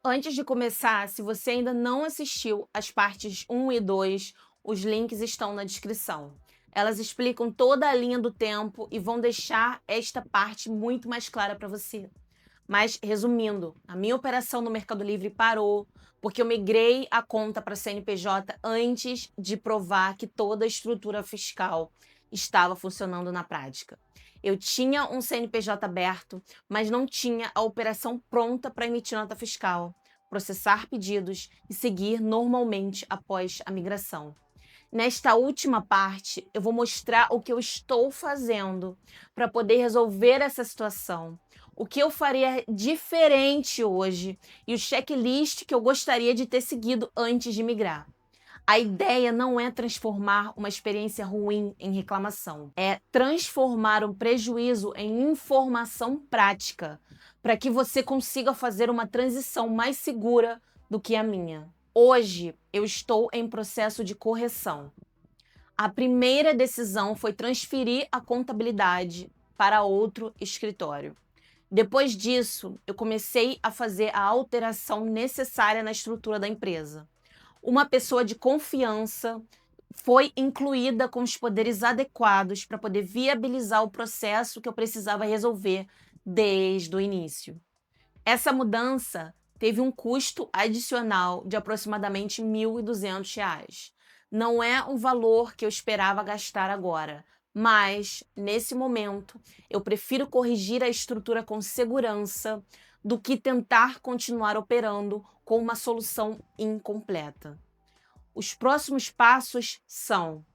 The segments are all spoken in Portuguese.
Antes de começar, se você ainda não assistiu as partes 1 e 2, os links estão na descrição. Elas explicam toda a linha do tempo e vão deixar esta parte muito mais clara para você. Mas, resumindo, a minha operação no Mercado Livre parou porque eu migrei a conta para CNPJ antes de provar que toda a estrutura fiscal estava funcionando na prática. Eu tinha um CNPJ aberto, mas não tinha a operação pronta para emitir nota fiscal, processar pedidos e seguir normalmente após a migração. Nesta última parte, eu vou mostrar o que eu estou fazendo para poder resolver essa situação, o que eu faria diferente hoje e o checklist que eu gostaria de ter seguido antes de migrar. A ideia não é transformar uma experiência ruim em reclamação, é transformar um prejuízo em informação prática, para que você consiga fazer uma transição mais segura do que a minha. Hoje, eu estou em processo de correção. A primeira decisão foi transferir a contabilidade para outro escritório. Depois disso, eu comecei a fazer a alteração necessária na estrutura da empresa. Uma pessoa de confiança foi incluída com os poderes adequados para poder viabilizar o processo que eu precisava resolver desde o início. Essa mudança teve um custo adicional de aproximadamente R$ 1.200. Não é um valor que eu esperava gastar agora, mas, nesse momento, eu prefiro corrigir a estrutura com segurança do que tentar continuar operando com uma solução incompleta. Os próximos passos são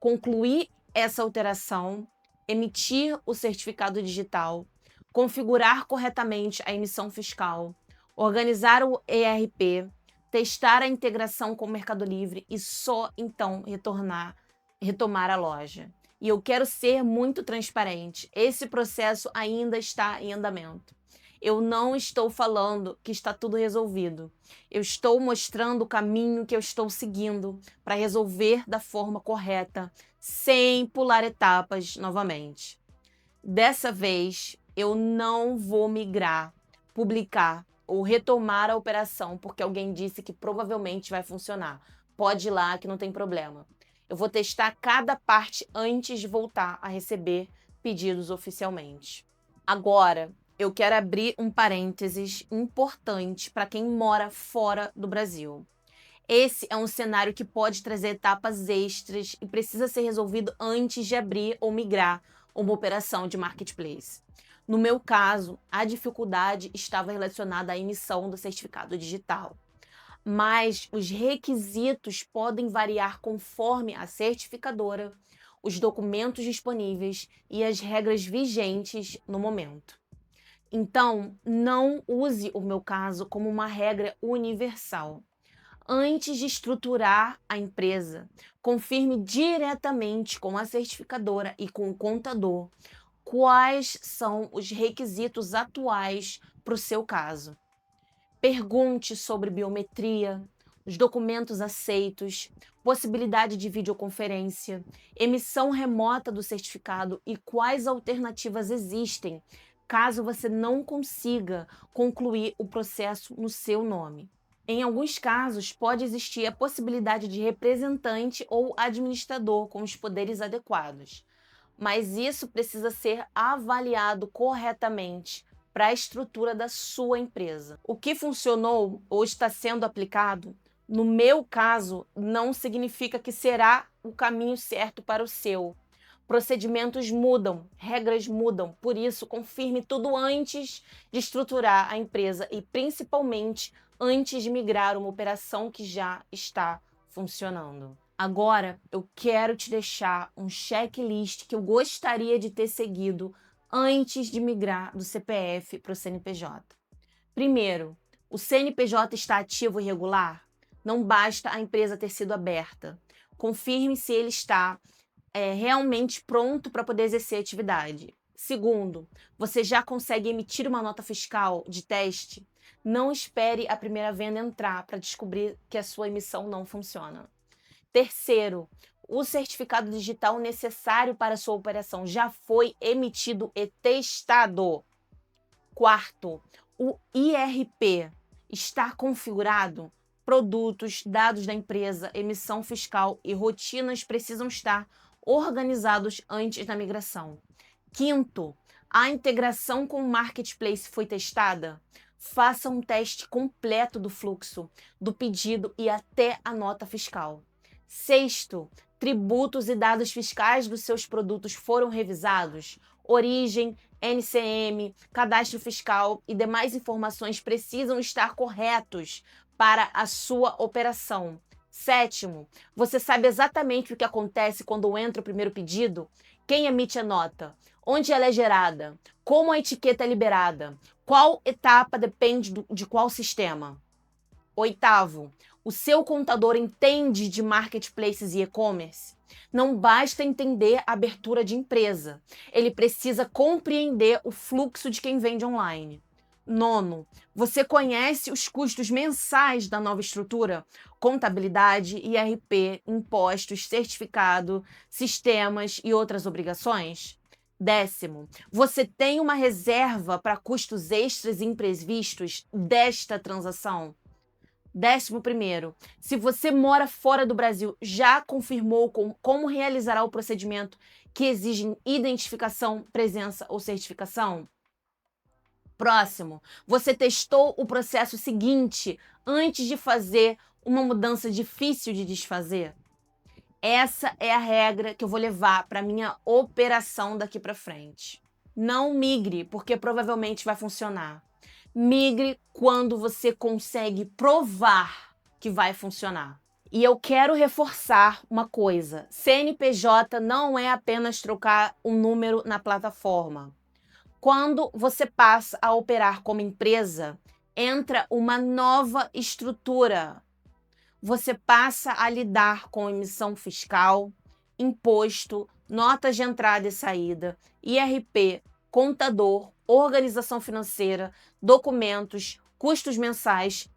concluir essa alteração, emitir o certificado digital, configurar corretamente a emissão fiscal, organizar o ERP, testar a integração com o Mercado Livre e só então retomar a loja. E eu quero ser muito transparente. Esse processo ainda está em andamento. Eu não estou falando que está tudo resolvido. Eu estou mostrando o caminho que eu estou seguindo para resolver da forma correta, sem pular etapas novamente. Dessa vez, eu não vou migrar, publicar ou retomar a operação porque alguém disse que provavelmente vai funcionar. Pode ir lá que não tem problema. Eu vou testar cada parte antes de voltar a receber pedidos oficialmente. Agora, eu quero abrir um parênteses importante para quem mora fora do Brasil. Esse é um cenário que pode trazer etapas extras e precisa ser resolvido antes de abrir ou migrar uma operação de marketplace. No meu caso, a dificuldade estava relacionada à emissão do certificado digital, mas os requisitos podem variar conforme a certificadora, os documentos disponíveis e as regras vigentes no momento. Então, não use o meu caso como uma regra universal. Antes de estruturar a empresa, confirme diretamente com a certificadora e com o contador quais são os requisitos atuais para o seu caso. Pergunte sobre biometria, os documentos aceitos, possibilidade de videoconferência, emissão remota do certificado e quais alternativas existem caso você não consiga concluir o processo no seu nome. Em alguns casos, pode existir a possibilidade de representante ou administrador com os poderes adequados, mas isso precisa ser avaliado corretamente para a estrutura da sua empresa. O que funcionou ou está sendo aplicado, no meu caso, não significa que será o caminho certo para o seu. Procedimentos mudam, regras mudam, por isso confirme tudo antes de estruturar a empresa e principalmente antes de migrar uma operação que já está funcionando. Agora, eu quero te deixar um checklist que eu gostaria de ter seguido antes de migrar do CPF para o CNPJ. Primeiro, o CNPJ está ativo e regular? Não basta a empresa ter sido aberta. Confirme se ele está realmente pronto para poder exercer a atividade. Segundo, você já consegue emitir uma nota fiscal de teste? Não espere a primeira venda entrar para descobrir que a sua emissão não funciona. Terceiro, o certificado digital necessário para a sua operação já foi emitido e testado. Quarto, o IRP Está configurado? Produtos, dados da empresa, emissão fiscal e rotinas precisam estar organizados antes da migração. Quinto, a integração com o marketplace foi testada? Faça um teste completo do fluxo, do pedido e até a nota fiscal. Sexto, tributos e dados fiscais dos seus produtos foram revisados? Origem, NCM, cadastro fiscal e demais informações precisam estar corretos para a sua operação. Sétimo, você sabe exatamente o que acontece quando entra o primeiro pedido? Quem emite a nota? Onde ela é gerada? Como a etiqueta é liberada? Qual etapa depende de qual sistema? Oitavo, o seu contador entende de marketplaces e e-commerce? Não basta entender a abertura de empresa, ele precisa compreender o fluxo de quem vende online. Nono, você conhece os custos mensais da nova estrutura? Contabilidade, IRP, impostos, certificado, sistemas e outras obrigações? Décimo, você tem uma reserva para custos extras e imprevistos desta transação? 11º, se você mora fora do Brasil, já confirmou como realizará o procedimento que exige identificação, presença ou certificação? Próximo, você testou o processo seguinte antes de fazer uma mudança difícil de desfazer? Essa é a regra que eu vou levar para minha operação daqui para frente. Não migre, porque provavelmente vai funcionar. Migre quando você consegue provar que vai funcionar. E eu quero reforçar uma coisa: CNPJ não é apenas trocar um número na plataforma. Quando você passa a operar como empresa, entra uma nova estrutura. Você passa a lidar com emissão fiscal, imposto, notas de entrada e saída, IRP, contador, organização financeira, documentos, custos mensais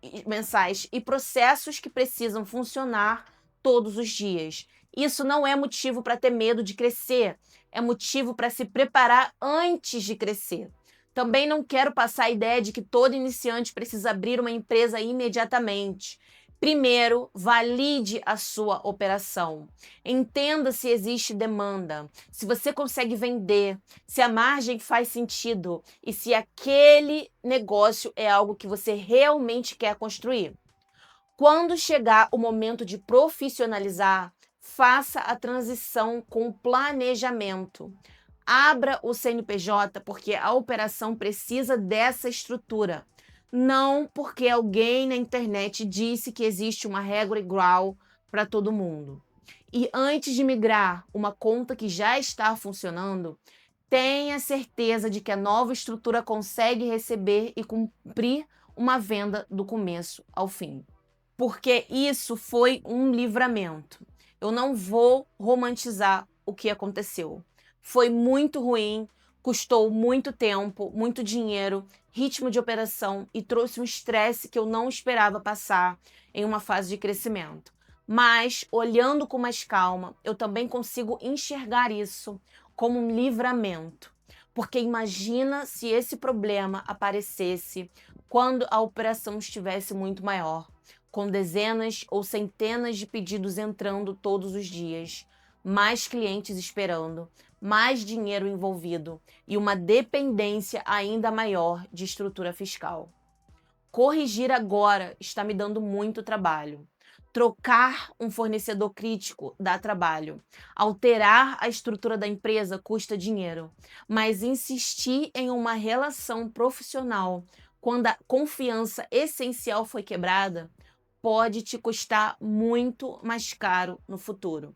e processos que precisam funcionar todos os dias. Isso não é motivo para ter medo de crescer, é motivo para se preparar antes de crescer. Também não quero passar a ideia de que todo iniciante precisa abrir uma empresa imediatamente. Primeiro, valide a sua operação. Entenda se existe demanda, se você consegue vender, se a margem faz sentido e se aquele negócio é algo que você realmente quer construir. Quando chegar o momento de profissionalizar, faça a transição com planejamento. Abra o CNPJ porque a operação precisa dessa estrutura. Não porque alguém na internet disse que existe uma regra igual para todo mundo. E antes de migrar uma conta que já está funcionando, tenha certeza de que a nova estrutura consegue receber e cumprir uma venda do começo ao fim. Porque isso foi um livramento. Eu não vou romantizar o que aconteceu. Foi muito ruim, custou muito tempo, muito dinheiro, ritmo de operação e trouxe um estresse que eu não esperava passar em uma fase de crescimento. Mas, olhando com mais calma, eu também consigo enxergar isso como um livramento. Porque imagina se esse problema aparecesse quando a operação estivesse muito maior, com dezenas ou centenas de pedidos entrando todos os dias, mais clientes esperando, mais dinheiro envolvido e uma dependência ainda maior de estrutura fiscal. Corrigir agora está me dando muito trabalho. Trocar um fornecedor crítico dá trabalho. Alterar a estrutura da empresa custa dinheiro. Mas insistir em uma relação profissional quando a confiança essencial foi quebrada pode te custar muito mais caro no futuro.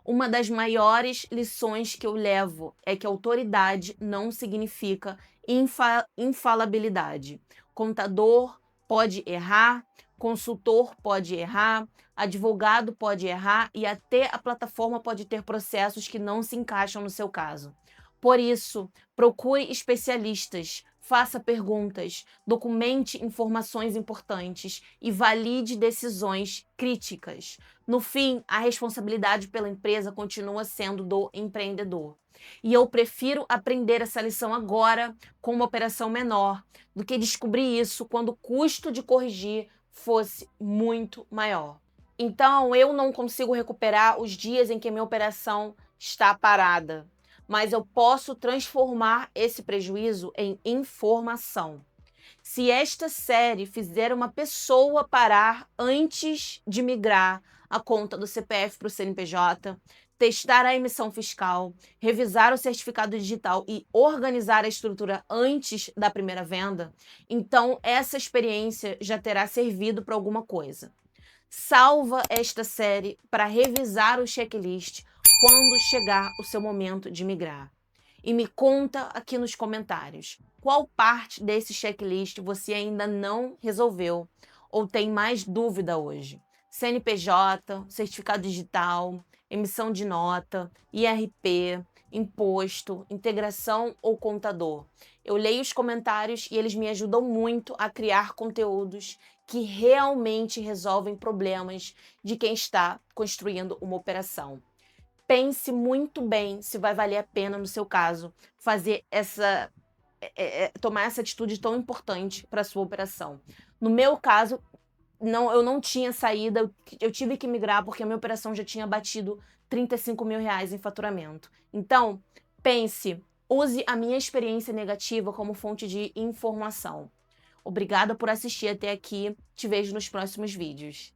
Uma das maiores lições que eu levo é que autoridade não significa infalabilidade. Contador pode errar, consultor pode errar, advogado pode errar e até a plataforma pode ter processos que não se encaixam no seu caso. Por isso, procure especialistas, faça perguntas, documente informações importantes e valide decisões críticas. No fim, a responsabilidade pela empresa continua sendo do empreendedor. E eu prefiro aprender essa lição agora com uma operação menor do que descobrir isso quando o custo de corrigir fosse muito maior. Então, eu não consigo recuperar os dias em que minha operação está parada, mas eu posso transformar esse prejuízo em informação. Se esta série fizer uma pessoa parar antes de migrar a conta do CPF para o CNPJ, testar a emissão fiscal, revisar o certificado digital e organizar a estrutura antes da primeira venda, então essa experiência já terá servido para alguma coisa. Salva esta série para revisar o checklist quando chegar o seu momento de migrar. E me conta aqui nos comentários qual parte desse checklist você ainda não resolveu ou tem mais dúvida hoje. CNPJ, certificado digital, emissão de nota, IRP, imposto, integração ou contador. Eu leio os comentários e eles me ajudam muito a criar conteúdos que realmente resolvem problemas de quem está construindo uma operação. Pense muito bem se vai valer a pena, no seu caso, fazer tomar essa atitude tão importante para a sua operação. No meu caso, eu não tinha saída, eu tive que migrar porque a minha operação já tinha batido R$ 35.000 em faturamento. Então, pense, use a minha experiência negativa como fonte de informação. Obrigada por assistir até aqui. Te vejo nos próximos vídeos.